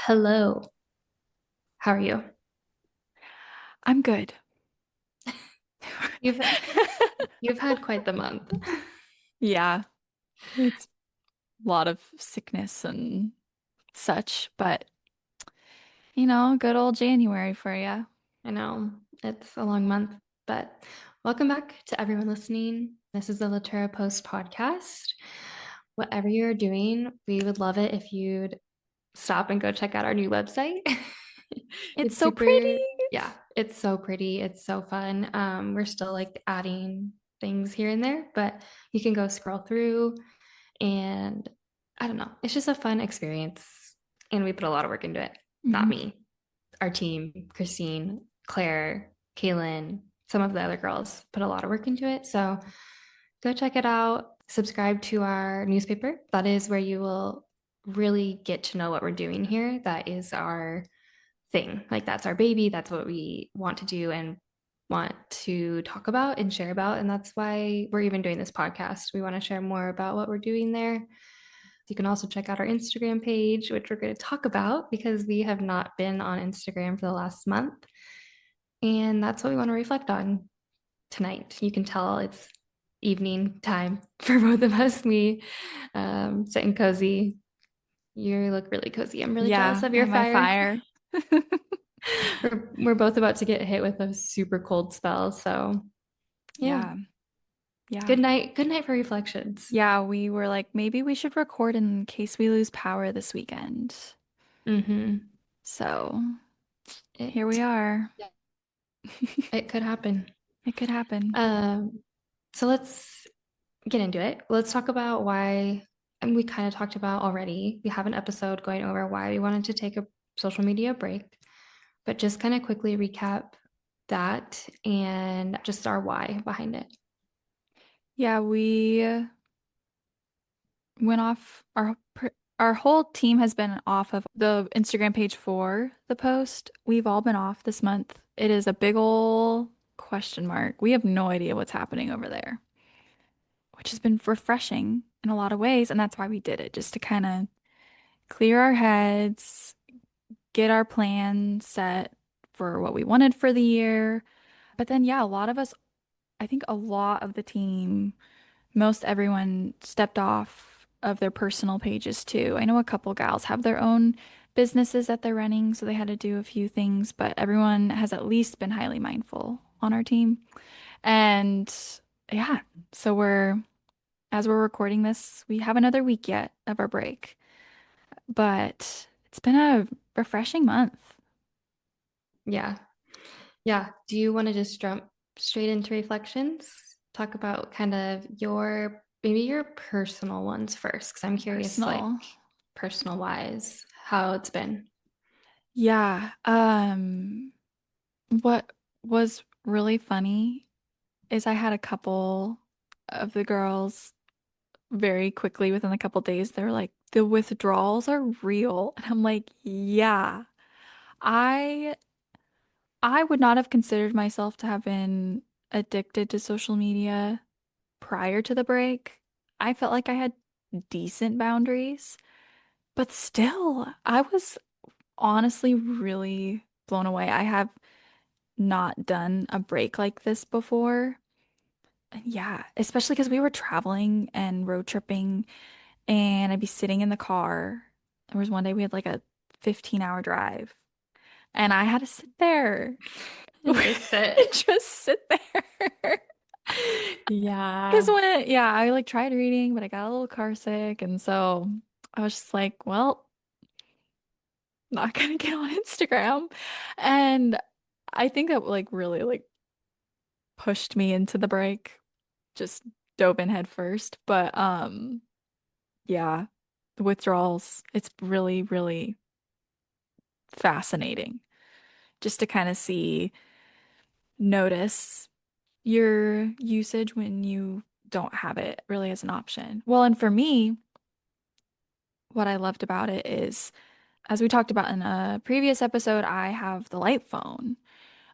Hello, how are you? I'm good. You've you've had quite the month. Yeah, it's a lot of sickness and such, but good old January for you. I know it's a long month, but welcome back to everyone listening. This is the Latera Post podcast. Whatever you're doing, we would love it if you'd stop and go check out our new website. It's It's so pretty. super, yeah, it's so pretty. It's so fun. We're still like adding things here and there, but you can go scroll through and I don't know. It's just a fun experience. And we put a lot of work into it. Not Mhm. me, our team, Christine, Claire, Kaylin, some of the other girls put a lot of work into it. So go check it out. Subscribe to our newspaper. That is where you will really get to know what we're doing here. That is our thing. Like that's our baby. That's what we want to do and want to talk about and share about. And that's why we're even doing this podcast. We want to share more about what we're doing there. You can also check out our Instagram page, which we're going to talk about because we have not been on Instagram for the last month. And that's what we want to reflect on tonight. You can tell it's evening time for both of us. Me sitting cozy. You look really cozy. I'm really jealous Yeah, of I your have my fire. fire. We're both about to get hit with a super cold spell. So yeah. Yeah, yeah. Good night. Good night for reflections. Yeah, we were like, maybe we should record in case we lose power this weekend. Mm-hmm. So here we It are. it could happen. It could happen. Um, so let's get into it. Let's talk about why, and we kind of talked about already. We have an episode going over why we wanted to take a social media break, but just kind of quickly recap that and just our why behind it. Yeah, we went off our whole team has been off of the Instagram page for the post. We've all been off this month. It is a big ol' question mark. We have no idea what's happening over there, which has been refreshing in a lot of ways, and that's why we did it, just to kind of clear our heads, get our plan set for what we wanted for the year. But then yeah, a lot of us, I think a lot of the team most everyone stepped off of their personal pages too. I know a couple gals have their own businesses that they're running, so they had to do a few things, but everyone has at least been highly mindful on our team. And yeah, so as we're recording this, we have another week yet of our break, but it's been a refreshing month. Yeah. Yeah. Do you want to just jump straight into reflections? Talk about kind of your maybe your personal ones first, because I'm curious, like Personal. personal wise, how it's been. Yeah. What was really funny is I had a couple of the girls very quickly within a couple days, they're like, the withdrawals are real. And I'm like, yeah. I I would not have considered myself to have been addicted to social media prior to the break. I felt like I had decent boundaries, but still, I was honestly really blown away. I have not done a break like this before. Yeah, especially because we were traveling and road tripping, and I'd be sitting in the car. There was one day we had like a 15-hour drive, and I had to sit there And just sit. and just sit there. Because Yeah. yeah, I like tried reading, but I got a little car sick, and so I was just like, well, not gonna get on Instagram. And I think that like really like pushed me into the break, just dove in head first. But yeah, the withdrawals, it's really, really fascinating just to kind of notice your usage when you don't have it really as an option. Well, and for me, what I loved about it is, as we talked about in a previous episode, I have the light phone.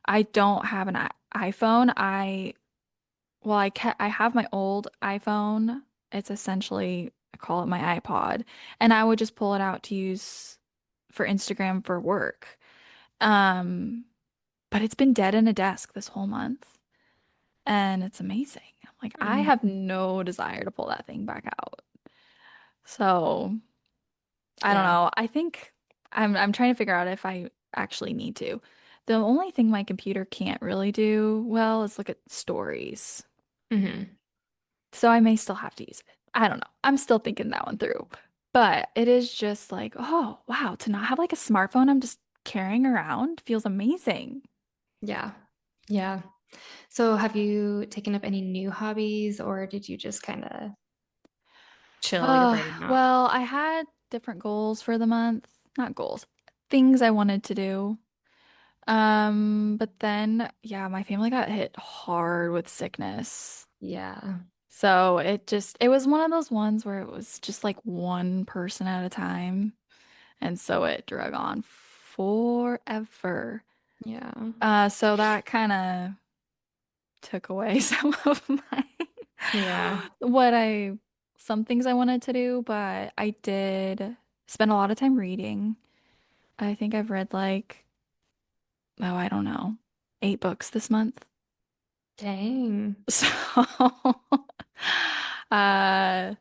I don't have an iPhone. I have my old iPhone. It's essentially, I call it my iPod, and I would just pull it out to use for Instagram for work. Um, but it's been dead in a desk this whole month, and it's amazing. Like I Mhm. have no desire to pull that thing back out. So I don't Yeah. know. I think I'm trying to figure out if I actually need to. The only thing my computer can't really do well is look at stories. Hmm. So I may still have to use it. I don't know. I'm still thinking that one through. But it is just like, oh, wow, to not have like a smartphone I'm just carrying around feels amazing. Yeah. Yeah. So have you taken up any new hobbies or did you just kind of chill your brain out? Well, I had different goals for the month. Not goals, things I wanted to do. But then, yeah, my family got hit hard with sickness. Yeah. So it was one of those ones where it was just like one person at a time. And so it drug on forever. Yeah. So that kind of took away some of my Yeah. what I some things I wanted to do, but I did spend a lot of time reading. I think I've read like, oh, I don't know, 8 books this month. Dang. So, uh,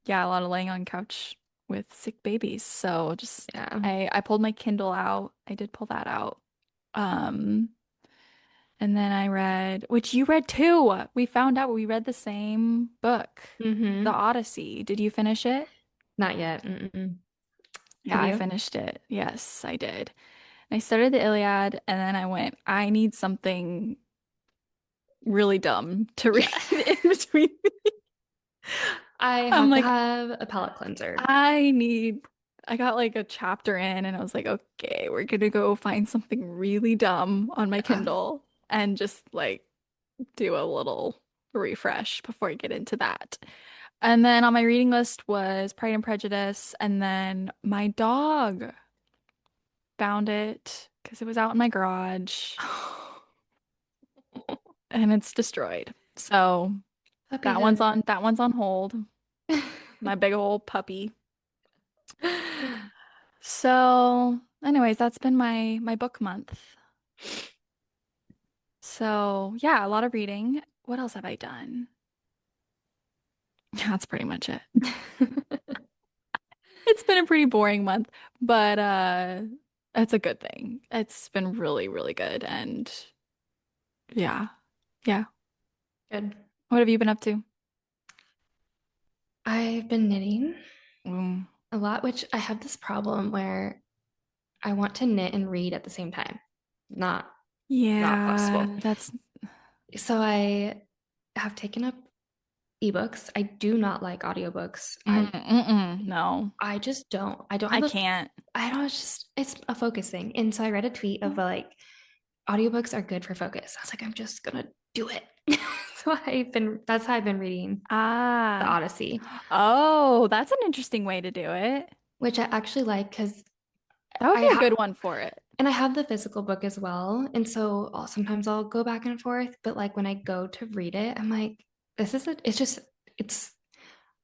yeah, a lot of laying on couch with sick babies. So just Yeah. I pulled my Kindle out. I did pull that out. Um, and then I read, which you read too. We found out we read the same book, The Hmm. Odyssey. Did you finish it? Not yet. Mm-mm. Yeah, Have I you? finished it. Yes, I did. I started the Iliad and then I went, I need something really dumb to read Yeah. in between. I I'm have to like, have a palate cleanser. I need, I got like a chapter in and I was like, okay, we're gonna go find something really dumb on my Yeah. Kindle and just like do a little refresh before I get into that. And then on my reading list was Pride and Prejudice, and then my dog found it because it was out in my garage and it's destroyed. So Puppy dog. that one's on hold. My big old puppy. So, anyways, that's been my book month. So, yeah, a lot of reading. What else have I done? That's pretty much it. It's been a pretty boring month, but it's a good thing. It's been really, really good and yeah. Yeah. Good. What have you been up to? I've been knitting Mm. a lot, which I have this problem where I want to knit and read at the same time. Not not possible. Yeah, that's So I have taken up ebooks. I do not like audiobooks. no. I just don't. I don't I have a can't. I don't it's just it's a focus thing. And so I read a tweet of like audiobooks are good for focus. I was like, I'm just gonna do it. So that's how I've been reading the Ah. Odyssey, Oh, that's an interesting way to do it. which I actually like because That would I be a have good one for it. and I have the physical book as well. And so sometimes I'll go back and forth, but like when I go to read it, I'm like, it's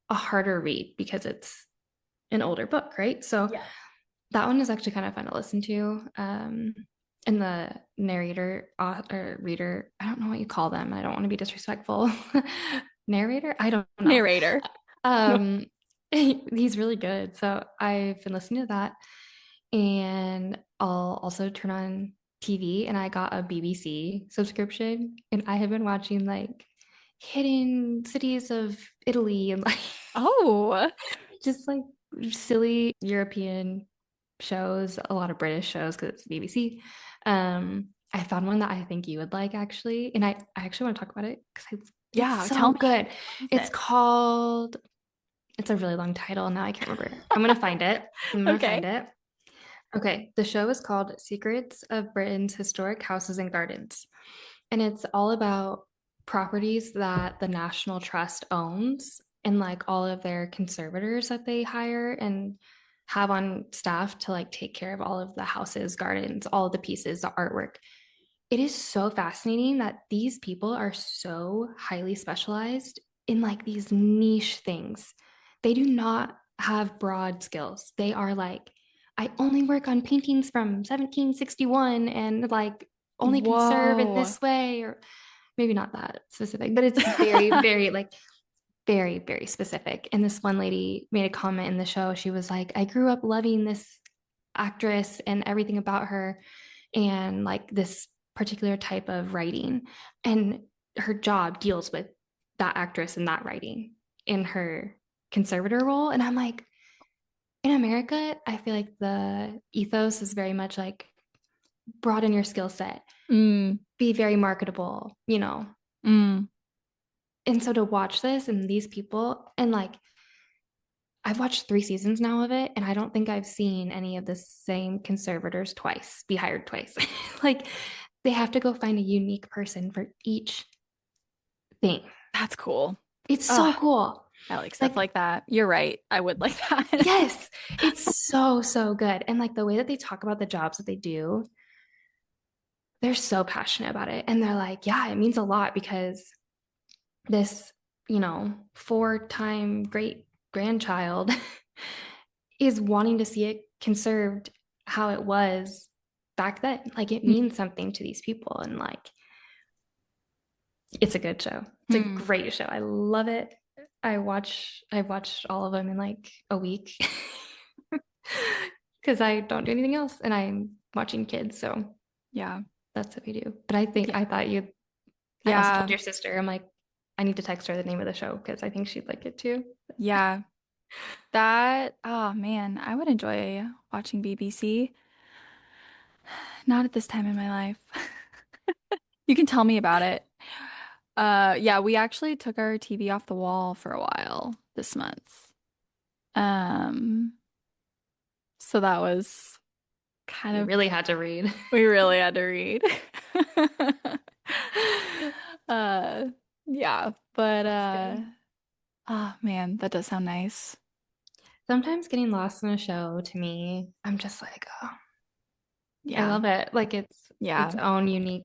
a harder read because it's an older book, right? So Yeah. that one is actually kind of fun to listen to. And the narrator or reader, I don't know what you call them. I don't want to be disrespectful. Narrator? I don't know. Narrator. Um, he's really good. So I've been listening to that. And I'll also turn on TV and I got a BBC subscription and I have been watching like hidden cities of Italy and like Oh, just like silly European shows, a lot of British shows because it's BBC. I found one that I think you would like actually, and I actually want to talk about it because it's yeah. so Tell me. good. What is It's it? called, it's a really long title, and now I can't remember. I'm gonna find it. I'm gonna find Okay. it. Okay, the show is called Secrets of Britain's Historic Houses and Gardens, and it's all about properties that the National Trust owns and like all of their conservators that they hire and have on staff to like take care of all of the houses, gardens, all of the pieces, the artwork. It is so fascinating that these people are so highly specialized in like these niche things. They do not have broad skills. They are like I only work on paintings from 1761 and like only conserve in Whoa. this way, or maybe not that specific, but it's very, very like very, very specific. And this one lady made a comment in the show. She was like, I grew up loving this actress and everything about her and like this particular type of writing. And her job deals with that actress and that writing in her conservator role. And I'm like, in America, I feel like the ethos is very much like broaden your skill set, Mm, be very marketable, you know. mm, And so to watch this and these people, and like I've watched 3 seasons now of it, and I don't think I've seen any of the same conservators twice be hired twice. Like they have to go find a unique person for each thing. that's cool. It's so Ugh, cool. I like stuff Like, like that. You're right. I would like that. yes, it's so, so good. And like the way that they talk about the jobs that they do, they're so passionate about it. And they're like, yeah, it means a lot because this, 4-time great grandchild is wanting to see it conserved how it was back then. Like it Mm, means something to these people. And like it's a good show. It's a mm. great show. I love it. I've watched all of them in like a week because I don't do anything else and I'm watching kids. So Yeah. that's what we do. But I think Yeah. I also Yeah. told your sister, I'm like, I need to text her the name of the show because I think she'd like it too. Yeah. Oh man, I would enjoy watching BBC. Not at this time in my life. You can tell me about it. Yeah, we actually took our TV off the wall for a while this month. Um, so that was kind You of, really had to read. we really had to read. Uh, yeah, but That's good. oh man, that does sound nice. Sometimes getting lost in a show to me, I'm just like, oh, I Yeah. love it. Like it's its Yeah. own unique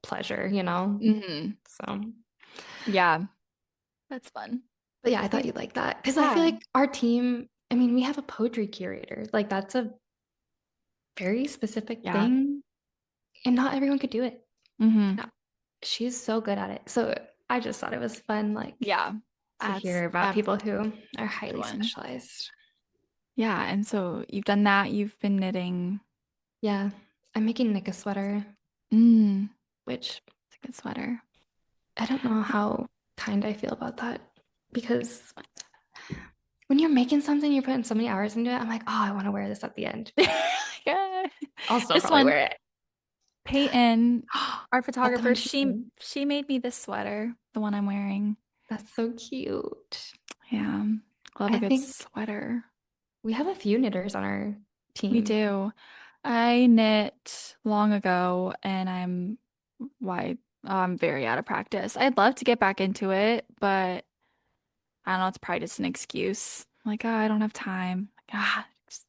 pleasure, you know? Hmm. So, Yeah, that's fun. but yeah, I thought But you'd like that because I feel yeah. like our team, I mean, we have a poetry curator. Like that's a very specific Yeah. thing, and not everyone could do it. Hmm. No, she's so good at it. So I just thought it was fun, like Yeah. to hear about That's people who are a good highly one. specialized. Yeah, and so you've done that. You've been knitting. Yeah, I'm making Nick a sweater, Mm, which it's a good sweater. I don't know how kind I feel about that because when you're making something, you're putting so many hours into it. I'm like, oh, I want to wear this at the end, but Yeah. I'll still This probably one, wear it. Peyton, our That's the photographer, one she she made. she made me this sweater, the one I'm wearing. That's so cute. Yeah. Love a I good think sweater. we have a few knitters on our We team. do. I knit long ago and why I'm very out of practice. I'd love to get back into it, but I don't know, it's probably just an excuse. Like, oh, I don't have time. Like, just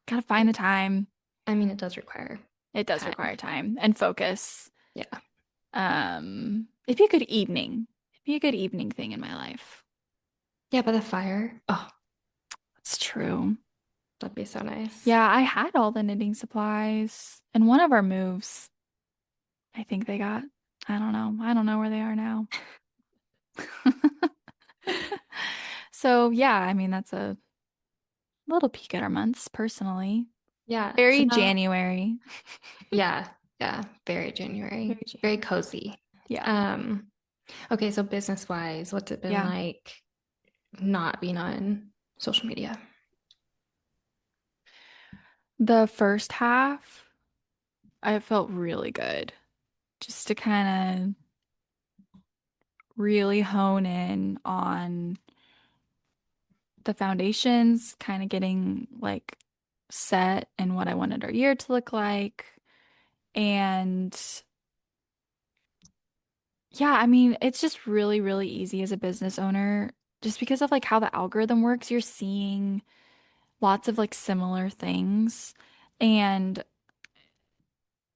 gotta find the time. I mean, it does require It does time. require time and focus. Yeah. It'd be a good evening. It'd be a good evening thing in my life. Yeah, by the fire. Oh, That's true. that'd be so nice. Yeah, I had all the knitting supplies and one of our moves, I think they got, I don't know. I don't know where they are now. So, yeah, I mean, that's a little peek at our months personally. Yeah. So Very now, January. yeah, yeah, very January, Very very January. cozy. Yeah. Um, okay, so business wise, what's it been Yeah. like not being on social media? The first half, I felt really good just to kind of really hone in on the foundations, kind of getting like set and what I wanted our year to look like. And yeah, I mean, it's just really, really easy as a business owner, just because of like how the algorithm works, you're seeing lots of like similar things. And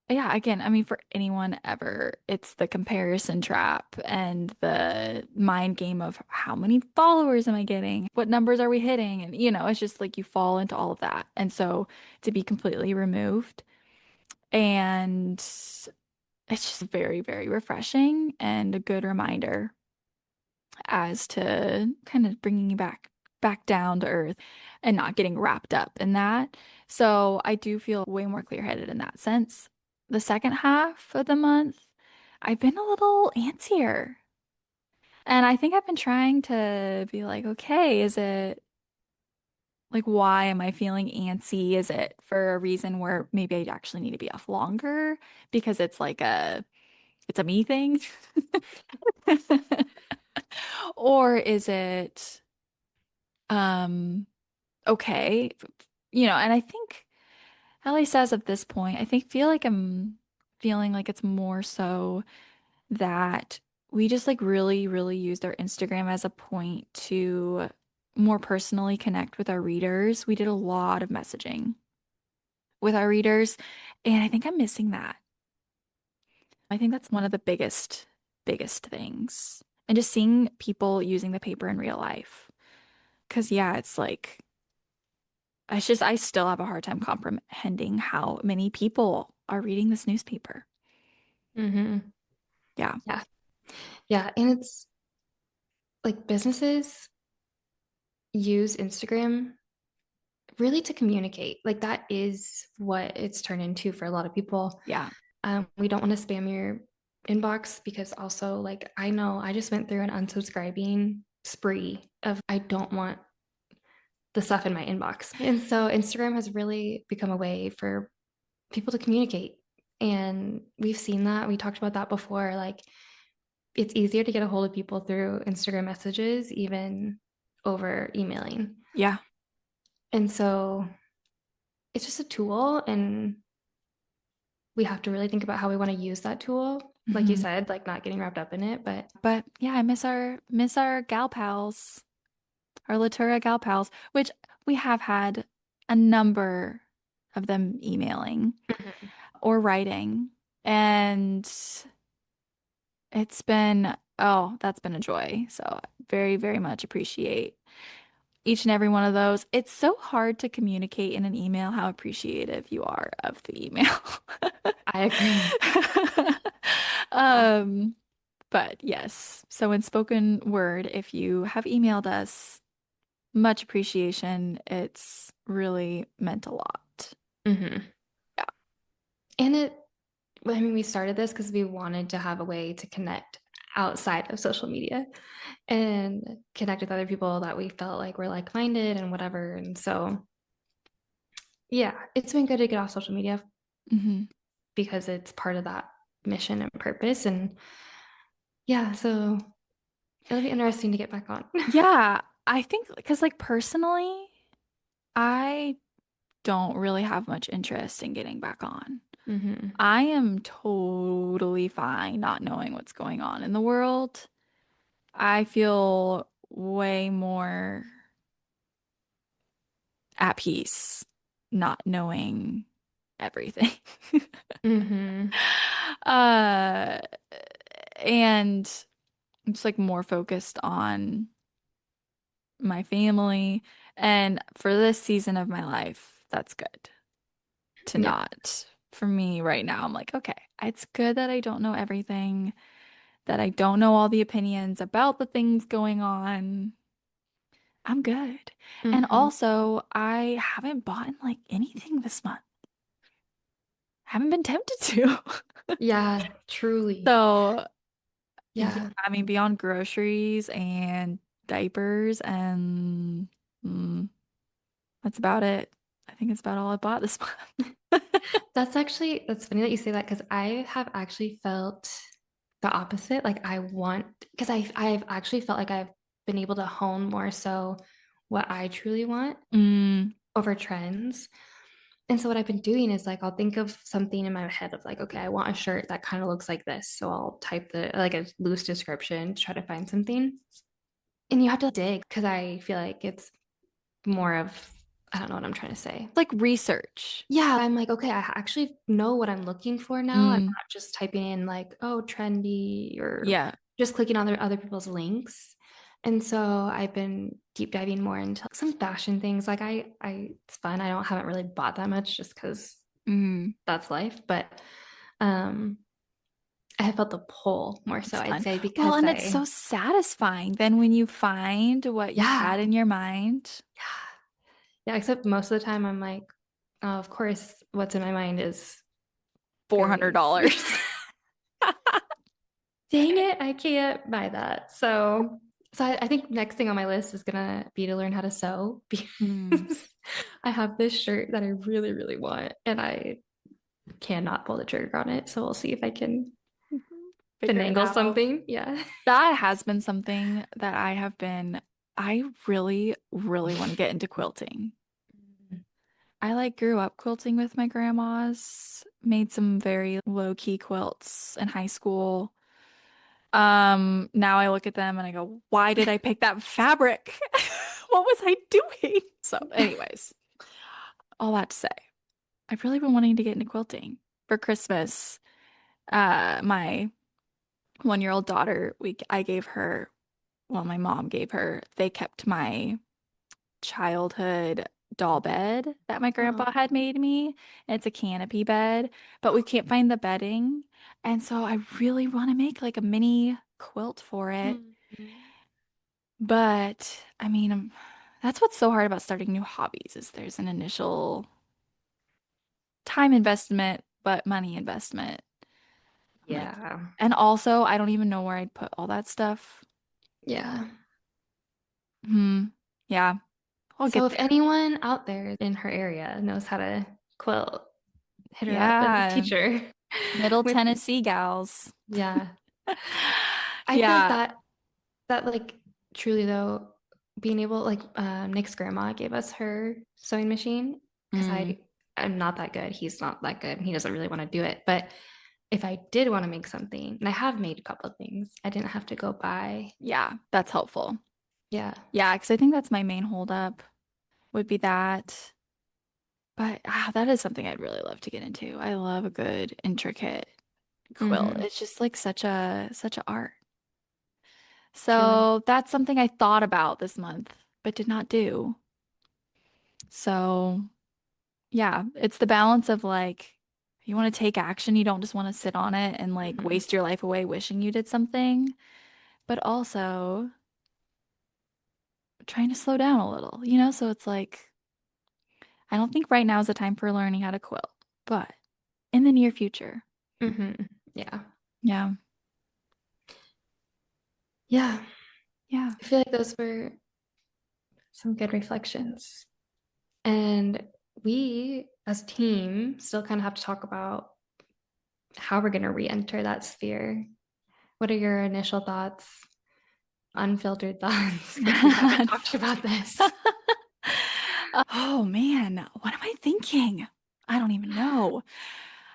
yeah, again, I mean, for anyone ever, it's the comparison trap and the mind game of how many followers am I getting? What numbers are we hitting? And, it's just like you fall into all of that. And so to be completely removed, and it's just very, very refreshing and a good reminder as to kind of bringing you back down to earth and not getting wrapped up in that. So I do feel way more clear-headed in that sense. The second half of the month, I've been a little antsier. And I think I've been trying to be like, okay, is it like, why am I feeling antsy? Is it for a reason where maybe I actually need to be off longer because it's a me thing? Or is it um okay? And I think at least as of this point, feel like I'm feeling like it's more so that we just like really, really used our Instagram as a point to more personally connect with our readers. We did a lot of messaging with our readers, and I think I'm missing that. I think that's one of the biggest things. And just seeing people using the paper in real life. Because, yeah, it's like, I still have a hard time comprehending how many people are reading this newspaper. Hmm. Yeah. Yeah. Yeah. And it's like businesses use Instagram really to communicate. Like that is what it's turned into for a lot of people. Yeah. We don't want to spam your inbox because also, like, I know I just went through an unsubscribing spree of I don't want the stuff in my inbox. And so Instagram has really become a way for people to communicate. And we've seen that. We talked about that before. Like, it's easier to get a hold of people through Instagram messages, even over emailing. Yeah. And so it's just a tool, and we have to really think about how we want to use that tool. Like you Hmm. said, like not getting wrapped up in it. But But yeah, I miss our gal pals, our Latura gal pals, which we have had a number of them emailing Mhm. or writing. And that's been a joy. So very, very much appreciate each and every one of those. It's so hard to communicate in an email how appreciative you are of the email. I agree. Yeah. Um, but yes. So in spoken word, if you have emailed us, much appreciation. It's really meant a lot. Hmm. Yeah. And I mean, we started this because we wanted to have a way to connect outside of social media and connect with other people that we felt like were like-minded and whatever. And so, yeah, it's been good to get off social media Hmm. because it's part of that mission and purpose. And yeah, so it'll be interesting to get back on. Yeah, I think because like personally, I don't really have much interest in getting back on. Hmm. I am totally fine not knowing what's going on in the world. I feel way more at peace not knowing everything. Hmm. Uh, and I'm just like more focused on my family. And for this season of my life, that's good to Yeah. not. For me right now, I'm like, okay, it's good that I don't know everything, that I don't know all the opinions about the things going on. I'm good. And Hmm. also, I haven't bought like anything this month. Haven't been tempted to. Yeah, truly. So, yeah, Yeah. I mean, beyond groceries and diapers and that's about it. I think it's about all I bought this month. That's funny that you say that because I have actually felt the opposite. Like I want, because I've actually felt like I've been able to hone more so what I truly want Mm, over trends. And so what I've been doing is like I'll think of something in my head of like, okay, I want a shirt that kind of looks like this. So I'll type the like a loose description to try to find something. And you have to dig because I feel like it's more of I don't know what I'm trying to say. Like research. Yeah, I'm like, okay, I actually know what I'm looking for now. I'm Mm, not just typing in like, oh, trendy or yeah. just clicking on other people's links. And so I've been deep diving more into some fashion things. Like it's fun. Haven't really bought that much just because Mm, that's life. But um I have felt the pull more so, it's I'd fun. say, Well, because and it's so satisfying then when you find what you yeah, had in your mind. yeah. Yeah, except most of the time I'm like, oh, of course, what's in my mind is Grace. $400. Dang it, I can't buy that. So I think next thing on my list is gonna be to learn how to sew Mm. because I have this shirt that I really, really want and I cannot pull the trigger on it. So we'll see if I can Figure it finagle out. something. Yeah. That has been something that I really, really want to get into quilting. I like grew up quilting with my grandmas, made some very low-key quilts in high school. Now I look at them and I go, why did I pick that fabric? What was I doing? So, anyways, all that to say, I've really been wanting to get into quilting. For Christmas, my 1-year-old daughter, I gave her, well, my mom gave her, they kept my childhood doll bed that my grandpa Oh. had made me. It's a canopy bed, but we can't find the bedding. And so I really want to make like a mini quilt for it. Mhm. But I mean, that's what's so hard about starting new hobbies is there's an initial time investment, but money investment. I'm like, Yeah. and also I don't even know where I'd put all that stuff. Yeah. Hmm. Yeah, I'll So get if there. anyone out there in her area knows how to quilt, hit her up and Yeah. teach her Middle with Tennessee gals. yeah. I feel like Yeah. that like truly though, being able like Nick's grandma gave us her sewing machine because Mm, I'm not that good. He's not that good. He doesn't really want to do it. But if I did want to make something, and I have made a couple of things, I didn't have to go buy. yeah, that's helpful. Yeah. Yeah, because I think that's my main holdup would be that. But that is something I'd really love to get into. I love a good intricate quilt. Hmm. It's just like such a art. Truly. So that's something I thought about this month, but did not do. So yeah, it's the balance of like you want to take action, you don't just want to sit on it and like Hmm. waste your life away wishing you did something, but also trying to slow down a little, you know? So it's like I don't think right now is the time for learning how to quilt, but in the near future. Hmm. Yeah. Yeah. Yeah. Yeah. I feel like those were some good reflections. And we, as a team, still kind of have to talk about how we're going to re-enter that sphere. What are your initial thoughts, unfiltered thoughts, because we haven't talked about this? Oh man, what am I thinking? I don't even know.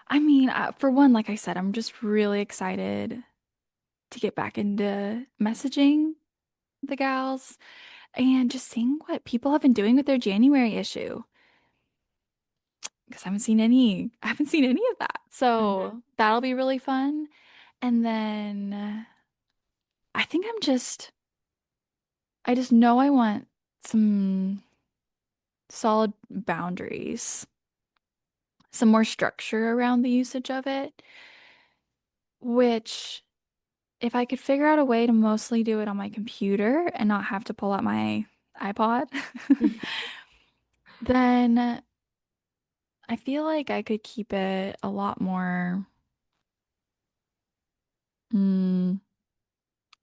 I mean, for one, like I said, I'm just really excited to get back into messaging the gals and just seeing what people have been doing with their January issue. Because I haven't seen any of that. Mhm. So that'll be really fun. And then I think I just know I want some solid boundaries, some more structure around the usage of it, which if I could figure out a way to mostly do it on my computer and not have to pull out my iPod, then I feel like I could keep it a lot more mm,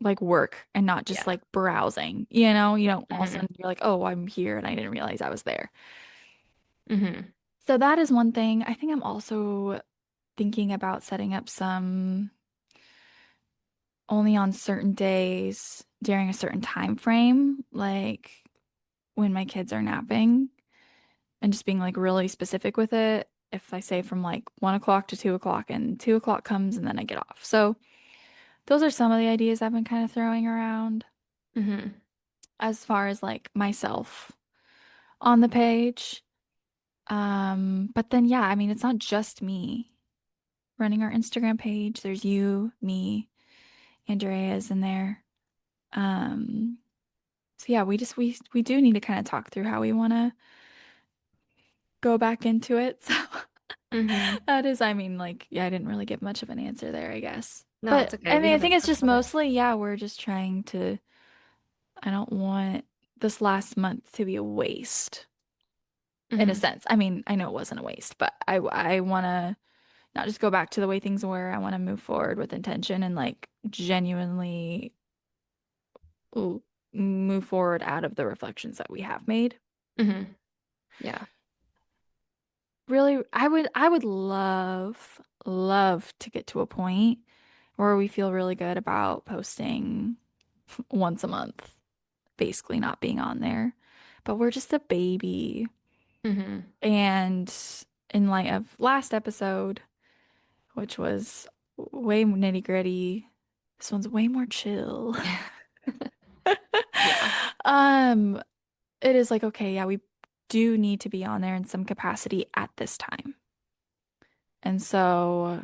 like work and not just Yeah. like browsing. You know, all of a Hmm. sudden you're like, oh, I'm here and I didn't realize I was there. Hmm. So that is one thing. I think I'm also thinking about setting up some only on certain days during a certain time frame, like when my kids are napping, and just being like really specific with it. If I say from like 1 o'clock to 2 o'clock and 2 o'clock comes and then I get off. So those are some of the ideas I've been kind of throwing around Hmm. as far as like myself. on the page. But then yeah, I mean, it's not just me running our Instagram page. There's you, me, Andrea is in there. Um, so yeah, we do need to kind of talk through how we want to go back into it. So Hmm. that is, I mean, like, yeah, I didn't really give much of an answer there, I guess. No, it's But okay. I We mean, I think haven't it's talked just about it. mostly, yeah, we're just trying to, I don't want this last month to be a waste in a Hmm. sense. I mean, I know it wasn't a waste, but I want to not just go back to the way things were. I want to move forward with intention and like genuinely ooh, move forward out of the reflections that we have made. Hmm. Yeah. Really, I would love to get to a point where we feel really good about posting once a month, basically not being on there. But we're just a baby. Hmm. And in light of last episode, which was way nitty gritty, this one's way more chill. Yeah. Um, it is like, okay, yeah, we do need to be on there in some capacity at this time. And so,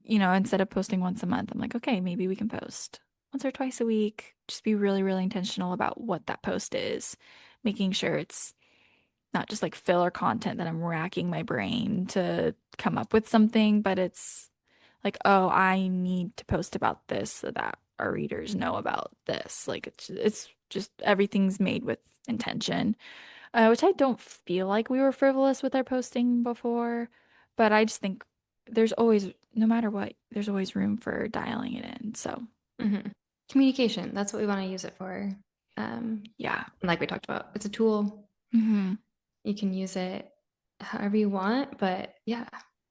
instead of posting once a month, I'm like, okay, maybe we can post once or twice a week. Just be really, really intentional about what that post is, making sure it's not just like filler content that I'm racking my brain to come up with something, but it's like, oh, I need to post about this so that our readers know about this. Like it's just everything's made with intention, which I don't feel like we were frivolous with our posting before, but I just think there's always, no matter what, there's always room for dialing it in. So Hmm. Communication. That's what we want to use it for. yeah. Like we talked about, it's a tool. Hmm. You can use it however you want, but yeah,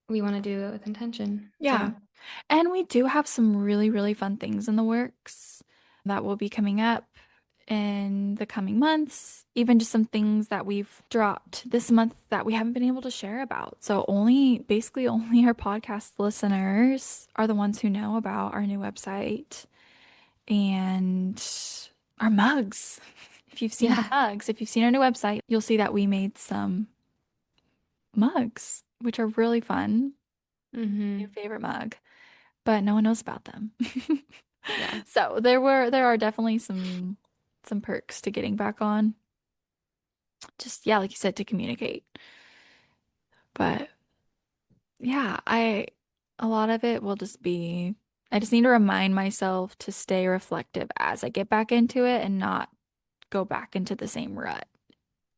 we want to do it with intention. Yeah. So, And we do have some really, really fun things in the works that will be coming up in the coming months, even just some things that we've dropped this month that we haven't been able to share about. So basically only our podcast listeners are the ones who know about our new website and our mugs. If you've seen our yeah. mugs, if you've seen our new website, you'll see that we made some mugs, which are really fun. New Hmm. favorite mug, but no one knows about them. Yeah. So there are definitely some perks to getting back on. Just yeah, like you said, to communicate. But yeah, a lot of it will just be I just need to remind myself to stay reflective as I get back into it and not go back into the same rut.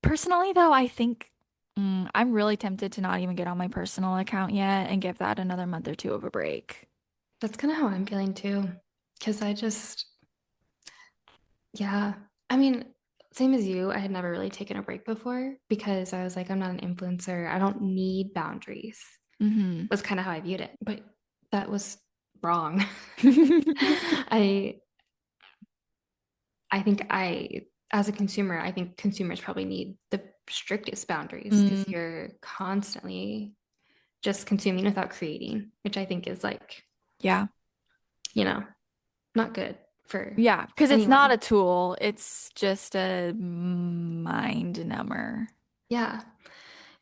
Personally, though, I think I'm really tempted to not even get on my personal account yet and give that another month or two of a break. That's kind of how I'm feeling too. Because yeah. I mean, same as you, I had never really taken a break before because I was like, I'm not an influencer. I don't need boundaries, Hmm. was kind of how I viewed it. But that was wrong. Hmm. I I think as a consumer, I think consumers probably need the strictest boundaries because you're constantly just consuming without creating, which I think is like, Yeah. you know, not good for Yeah, because it's not anyone. a tool, it's just a mind number. Yeah.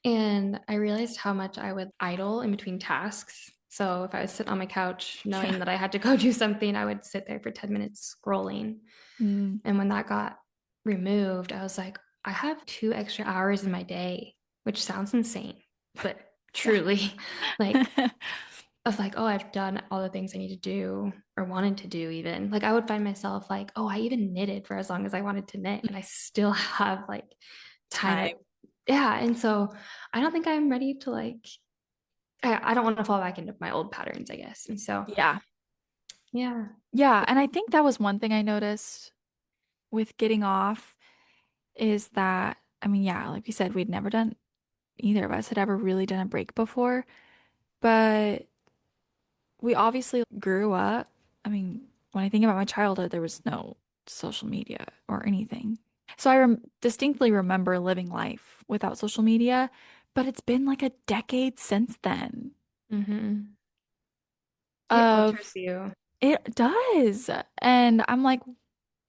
And I realized how much I would idle in between tasks. So if I was sitting on my couch Yeah. knowing that I had to go do something, I would sit there for 10 minutes scrolling. Mm. And when that got removed, I was like, I have 2 extra hours in my day, which sounds insane, but Yeah. truly, like, I was like, oh, I've done all the things I need to do or wanted to do, even. Like, I would find myself like, oh, I even knitted for as long as I wanted to knit, and I still have like time Time. at, yeah. And so I don't think I'm ready to like, I don't want to fall back into my old patterns, I guess. And so, Yeah. yeah. Yeah, and I think that was one thing I noticed with getting off is that, I mean, yeah, like we said, we'd never done, either of us had ever really done a break before, but we obviously grew up. I mean, when I think about my childhood, there was no social media or anything. So I distinctly remember living life without social media, but it's been like a decade since then. Mm-hmm. It alters Of you. it does. And I'm like,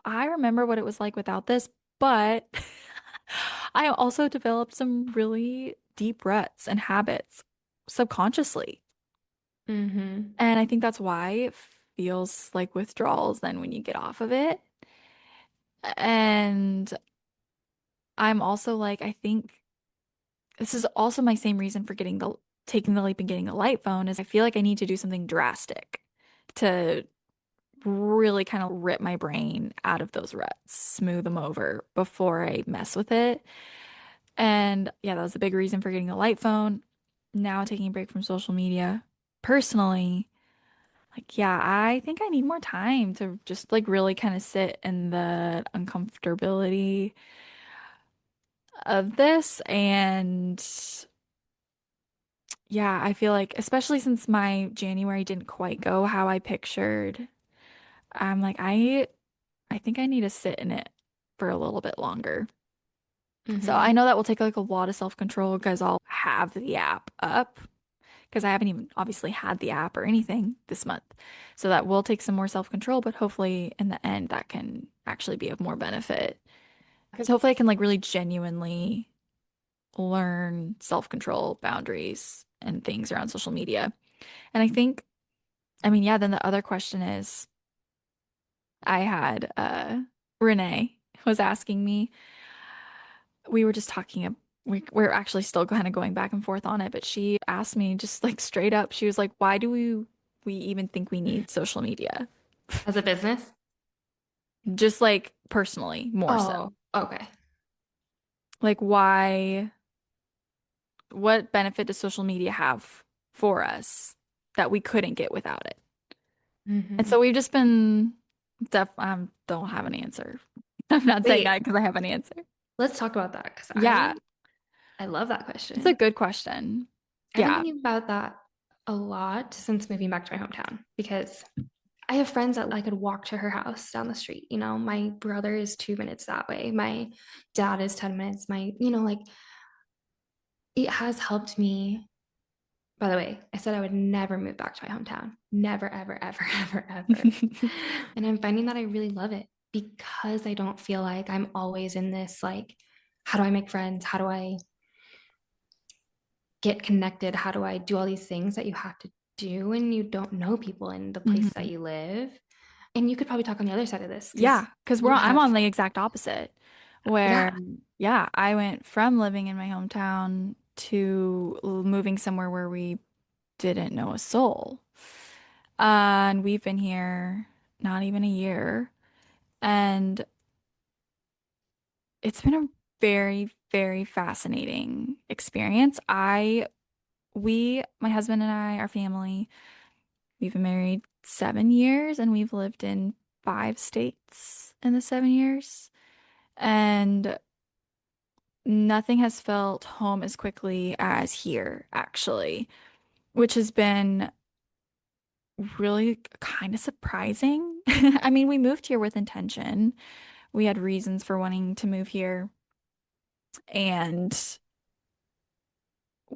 I remember what it was like without this, But I also developed some really deep ruts and habits subconsciously. Mm-hmm. And I think that's why it feels like withdrawals then when you get off of it. And I'm also like, I think this is also my same reason for taking the leap and getting a light phone is I feel like I need to do something drastic to really kind of rip my brain out of those ruts, smooth them over before I mess with it. And yeah, that was a big reason for getting a light phone. Now taking a break from social media. Personally, like, yeah, I think I need more time to just like really kind of sit in the uncomfortability of this. And yeah, I feel like, especially since my January didn't quite go how I pictured, I'm like, I think I need to sit in it for a little bit longer. So I Mm-hmm. know that will take like a lot of self-control because I'll have the app up because I haven't even obviously had the app or anything this month. So that will take some more self-control, but hopefully in the end that can actually be of more benefit. Because hopefully I can like really genuinely learn self-control, boundaries, and things around social media. And I think, I mean, yeah, then the other question is I had Renee was asking me, we were just talking, we're actually still kind of going back and forth on it, but she asked me just like straight up, she was like, why do we even think we need social media? As a business? Just like personally, more so. Oh, okay. Like why, what benefit does social media have for us that we couldn't get without it? And Mm-hmm. so we've just been don't have an answer. I'm not saying Wait, that because I have an answer. let's talk about that because Yeah, I love that it's a question. good question. I've been Yeah. thinking about that a lot since moving back to my hometown because I have friends that I could walk to her house down the street. You know, my brother is 2 minutes that way. My dad is 10 minutes. Like it has helped me. By the way, I said I would never move back to my hometown. Never, ever, ever, ever, ever. And I'm finding that I really love it because I don't feel like I'm always in this like, how do I make friends? How do I get connected? How do I do all these things that you have to do when you don't know people in the place that Mhm. you live? And you could probably talk on the other side of this because Yeah, because you I'm on have, the exact opposite, where yeah, yeah, I went from living in my hometown to moving somewhere where we didn't know a soul. And we've been here not even a year, and it's been a very, very fascinating experience. My husband and I, our family, we've been married 7 years and we've lived in 5 states in the 7 years. And nothing has felt home as quickly as here, actually, which has been really kind of surprising. I mean, we moved here with intention. We had reasons for wanting to move here, and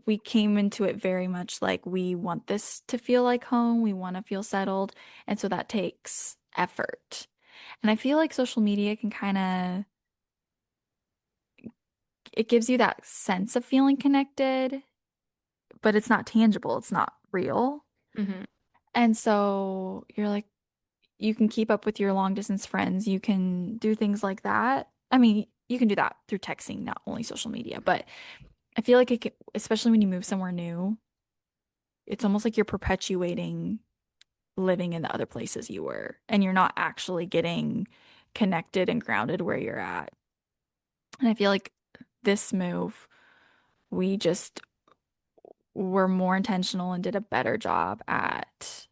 we came into it very much like we want this to feel like home. We want to feel settled. And so that takes effort. And I feel like social media can kind of, it gives you that sense of feeling connected, but it's not tangible. It's not real. mhm. And so you're like, you can keep up with your long distance friends. You can do things like that. I mean, you can do that through texting, not only social media, but I feel like especially when you move somewhere new, it's almost like you're perpetuating living in the other places you were, and you're not actually getting connected and grounded where you're at. And I feel like this move, we just were more intentional and did a better job at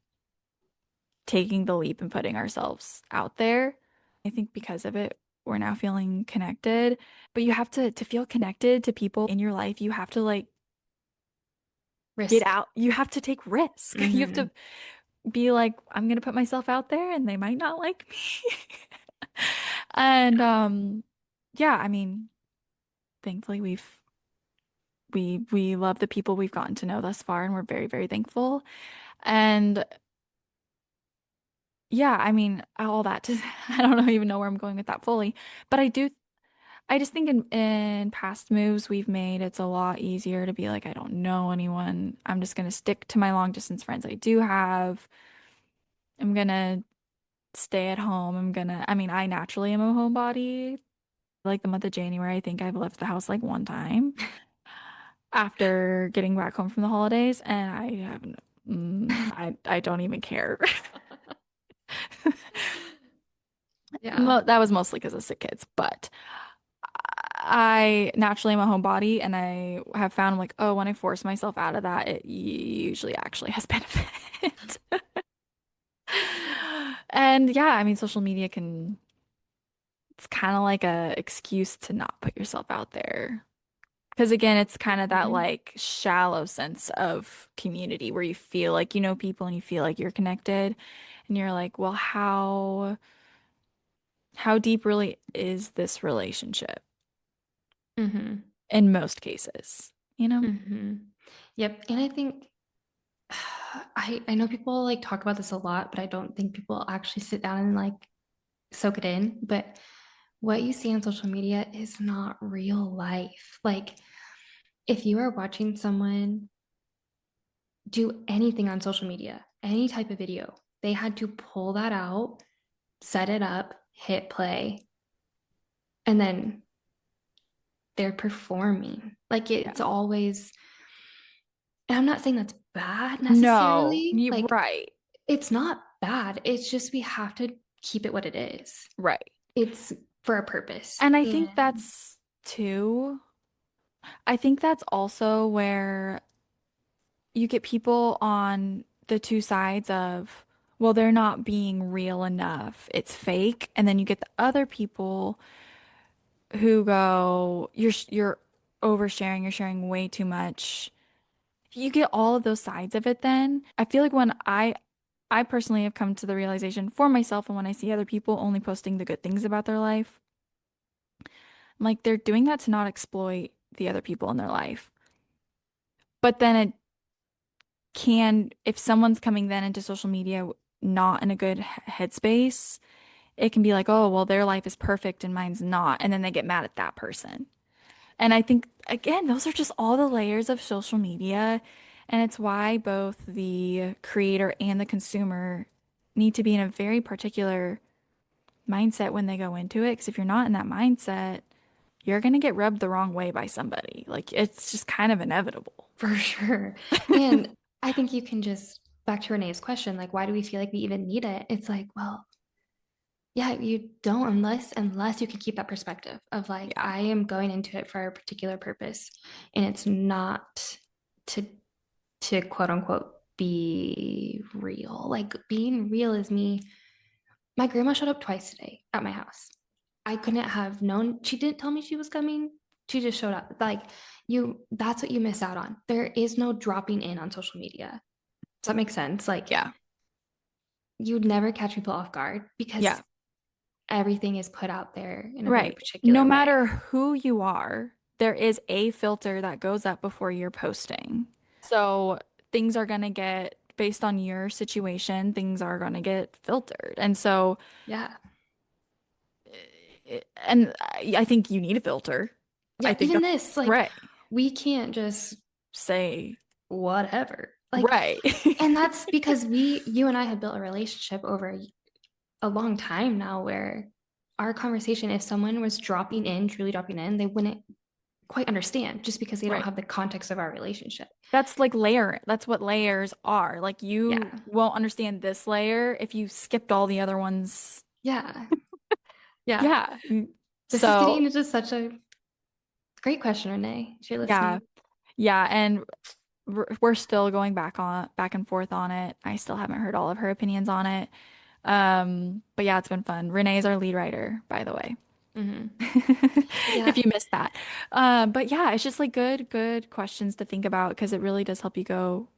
taking the leap and putting ourselves out there. I think because of it, we're now feeling connected. But you have to feel connected to people in your life, you have to like get Risk. out. You have to take risk. You have to Hmm. be like, I'm gonna put myself out there and they might not like me. And yeah, I mean, thankfully we love the people we've gotten to know thus far and we're very, very thankful. And yeah, I mean, all that to I don't know even know where I'm going with that fully, but I do I just think in past moves we've made, it's a lot easier to be like, I don't know anyone. I'm just gonna stick to my long distance friends I do have. I'm gonna stay at home. I mean, I naturally am a homebody. Like the month of January, I think I've left the house like one time after getting back home from the holidays, and I haven't, I don't even care. Yeah. That was mostly because of sick kids, but I naturally am a homebody, and I have found like, oh, when I force myself out of that, it usually actually has benefit. And yeah, I mean, social media can, it's kind of like a excuse to not put yourself out there. Because again, it's kind of that Mhm. like shallow sense of community where you feel like you know people and you feel like you're connected, and you're like, well, how deep really is this relationship Mhm. in most cases, you know? Mhm. Yep. And I think I know people like talk about this a lot, but I don't think people actually sit down and like soak it in. But what you see on social media is not real life. Like if you are watching someone do anything on social media, any type of video, they had to pull that out, set it up, hit play, and then they're performing. Like Yeah. it's always, and I'm not saying that's bad No, necessarily. you Like right, it's not bad. It's just we have to keep it what it is. right. It's for a purpose. And I think And that's too, I think that's also where you get people on the two sides of, well, they're not being real enough. It's fake. And then you get the other people who go, you're oversharing, you're sharing way too much. You get all of those sides of it then. I feel like when I personally have come to the realization for myself and when I see other people only posting the good things about their life, I'm like they're doing that to not exploit the other people in their life. But then it can, if someone's coming then into social media not in a good headspace, it can be like, oh, well, their life is perfect and mine's not. And then they get mad at that person. And I think, again, those are just all the layers of social media. And it's why both the creator and the consumer need to be in a very particular mindset when they go into it. Because if you're not in that mindset, you're going to get rubbed the wrong way by somebody. Like it's just kind of inevitable. for sure. And I think you can just back to Renee's question, like why do we feel like we even need it? It's like, well, yeah, you don't unless you can keep that perspective of like Yeah. I am going into it for a particular purpose and it's not to quote unquote be real. Like being real is me. My grandma showed up twice today at my house. I couldn't have known. She didn't tell me she was coming. She just showed up. Like that's what you miss out on. There is no dropping in on social media. Does that make sense? Like Yeah. you'd never catch people off guard Yeah. because everything is put out there in a very Right. No particular way. matter who you are, there is a filter that goes up before you're posting. So things are going to get, based on your situation, things are going to get filtered. And so, Yeah. and I think you need a filter. I Yeah. think Even that's this, like, right. we can't just Say, whatever. Like, right. and that's because you and I have built a relationship over a long time now where our conversation, if someone was dropping in, truly dropping in, they wouldn't quite understand just because they don't Right. have the context of our relationship. That's like layer. That's what layers are. Like you Yeah. won't understand this layer if you skipped all the other ones. Yeah. Yeah. Yeah. This is getting So, into such a great question, Renee, if you're yeah. listening. Yeah, and we're still going back and forth on it. I still haven't heard all of her opinions on it. But yeah, it's been fun. Renee is our lead writer, by the way. Hmm. If Yeah. you missed that. But yeah, it's just like good questions to think about because it really does help you go,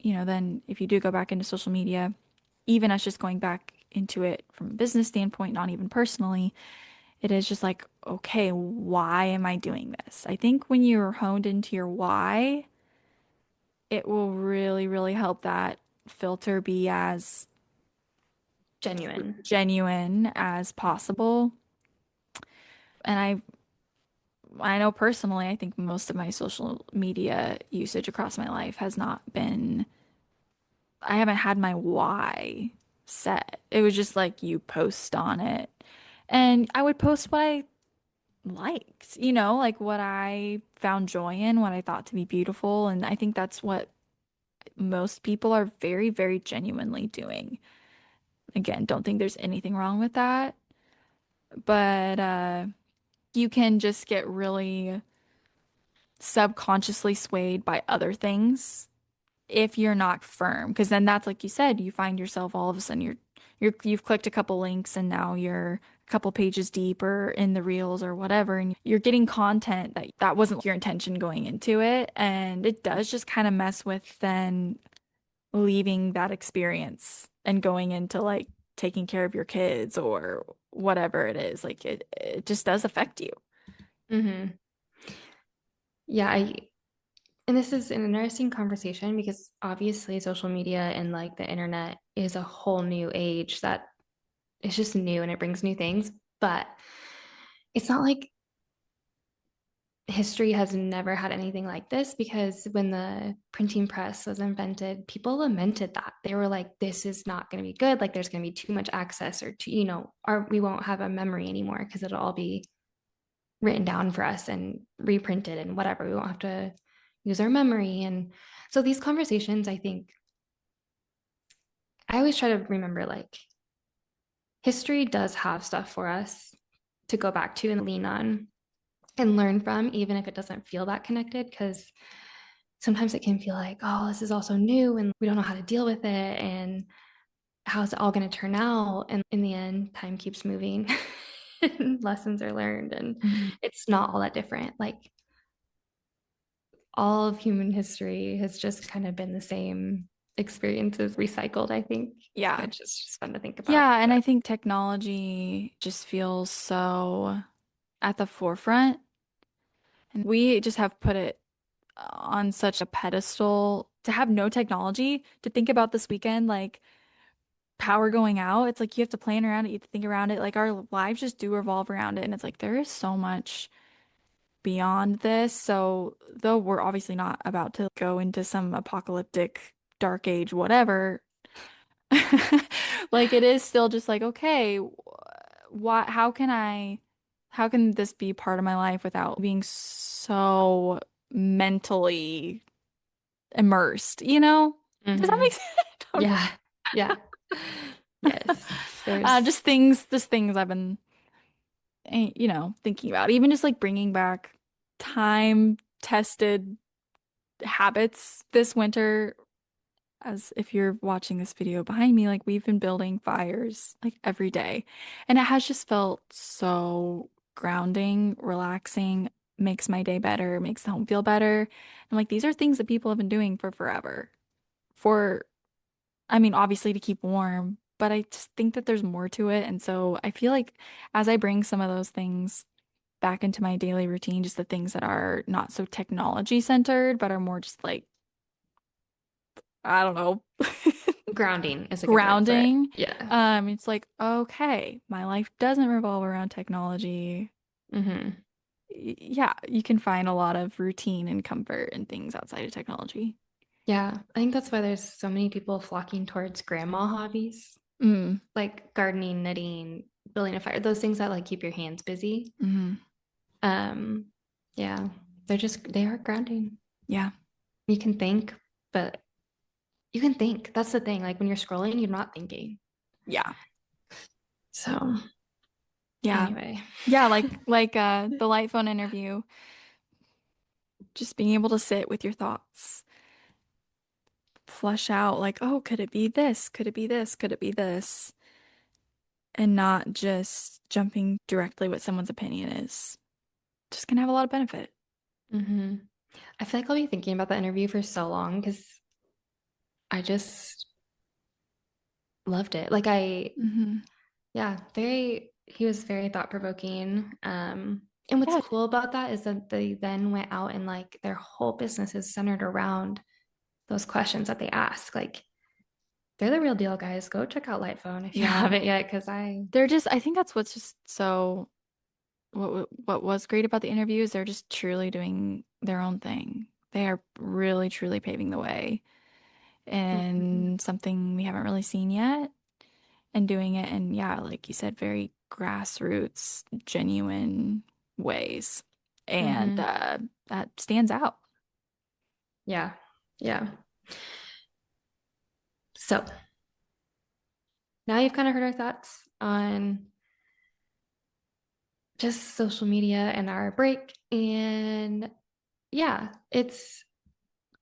then if you do go back into social media, even us just going back into it from a business standpoint, not even personally, it is just like, okay, why am I doing this? I think when you're honed into your why, it will really, really help that filter be as Genuine. genuine as possible. And I know personally, I think most of my social media usage across my life has not been, I haven't had my why set. It was just like you post on it. And I would post what I liked, like what I found joy in, what I thought to be beautiful. And I think that's what most people are very, very genuinely doing. Again, don't think there's anything wrong with that. But you can just get really subconsciously swayed by other things if you're not firm, because then that's like you said, you find yourself all of a sudden you've clicked a couple links and now you're a couple pages deeper in the reels or whatever, and you're getting content that wasn't your intention going into it, and it does just kind of mess with then leaving that experience and going into like taking care of your kids or whatever it is. Like it just does affect you. Hmm. Yeah, and this is an interesting conversation because obviously social media and like the internet is a whole new age that is just new and it brings new things, but it's not like history has never had anything like this because when the printing press was invented, people lamented that. They were like, this is not going to be good. Like, there's going to be too much access, or too, we won't have a memory anymore because it'll all be written down for us and reprinted and whatever. We won't have to use our memory. And so these conversations, I think, I always try to remember like history does have stuff for us to go back to and lean on and learn from, even if it doesn't feel that connected, because sometimes it can feel like, oh, this is also new and we don't know how to deal with it. And how's it all going to turn out? And in the end, time keeps moving and lessons are learned. And Mhm. it's not all that different. Like all of human history has just kind of been the same experiences recycled, I think, Yeah. which is just fun to think about. Yeah, and But I think technology just feels so at the forefront. And we just have put it on such a pedestal to have no technology, to think about this weekend, like power going out. It's like you have to plan around it, you have to think around it. Like our lives just do revolve around it. And it's like there is so much beyond this. So, though we're obviously not about to go into some apocalyptic dark age, whatever, like it is still just like, okay, how can this be part of my life without being so mentally immersed, you know? Does that make mhm. sense? I don't Yeah, yeah, know. yes. There's, Just things I've been, thinking about. Even just like bringing back time-tested habits this winter. As if you're watching this video behind me, like we've been building fires like every day. And it has just felt so grounding, relaxing, makes my day better, makes the home feel better. And like these are things that people have been doing for forever. For, I mean, obviously to keep warm, but I just think that there's more to it. And so I feel like as I bring some of those things back into my daily routine, just the things that are not so technology centered, but are more just like, I don't know. grounding is a good word for it. Grounding. Yeah. It's like, okay, my life doesn't revolve around technology. Hmm. Yeah, you can find a lot of routine and comfort and things outside of technology. Yeah, I think that's why there's so many people flocking towards grandma hobbies, Mm, like gardening, knitting, building a fire, those things that like keep your hands busy. hmm. Um, yeah, they are grounding. Yeah. You can think, but you can think. That's the thing. Like when you're scrolling, you're not thinking. Yeah. So Yeah. anyway. Yeah, like the light phone interview, just being able to sit with your thoughts, flush out like, oh, could it be this? Could it be this? Could it be this? And not just jumping directly what someone's opinion is. Just gonna have a lot of benefit. Hmm. I feel like I'll be thinking about the interview for so long because I just loved it. Hmm. Yeah, he was very thought-provoking. And what's Yeah. cool about that is that they then went out and like their whole business is centered around those questions that they ask. Like they're the real deal, guys. Go check out Lightphone if you Yeah. haven't yet, because I I think that's what's just so what was great about the interviews, they're just truly doing their own thing. They are really truly paving the way Mhm. and something we haven't really seen yet, and doing it in, yeah, like you said, very grassroots, genuine ways. And Mhm. that stands out. Yeah. Yeah. So now you've kind of heard our thoughts on just social media and our break. And yeah, it's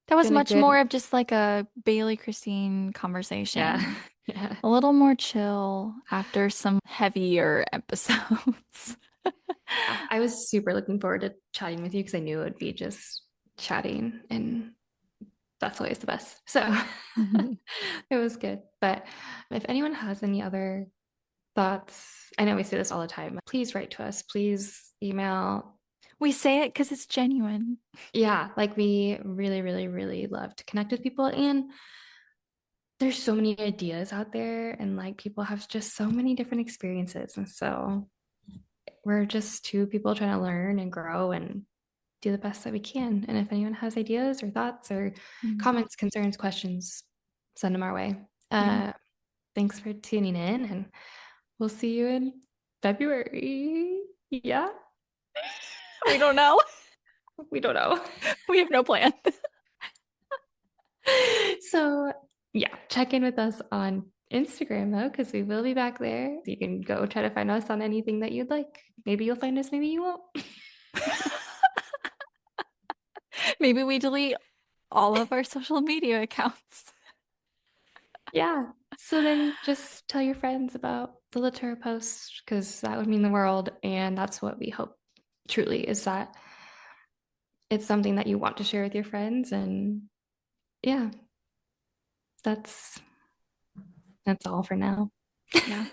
That was been a much good, more of just like a Bailey Christine yeah. conversation. Yeah. A little more chill after some heavier episodes. I was super looking forward to chatting with you because I knew it would be just chatting, and that's always the best. So it was good. But if anyone has any other thoughts, I know we say this all the time, please write to us. Please email. We say it because it's genuine. Yeah, like we really, really, really love to connect with people. And there's so many ideas out there, and like people have just so many different experiences. And so we're just two people trying to learn and grow and do the best that we can. And if anyone has ideas or thoughts or Mm. comments, concerns, questions, send them our way. Yeah. Thanks for tuning in, and we'll see you in February. Yeah, We don't know. we don't know. We have no plan. So, yeah, check in with us on Instagram though, because we will be back there. You can go try to find us on anything that you'd like. Maybe you'll find us, maybe you won't. Maybe we delete all of our social media accounts. Yeah. So then just tell your friends about the Latour post because that would mean the world. And that's what we hope truly is that it's something that you want to share with your friends. And yeah, that's all for now. Yeah.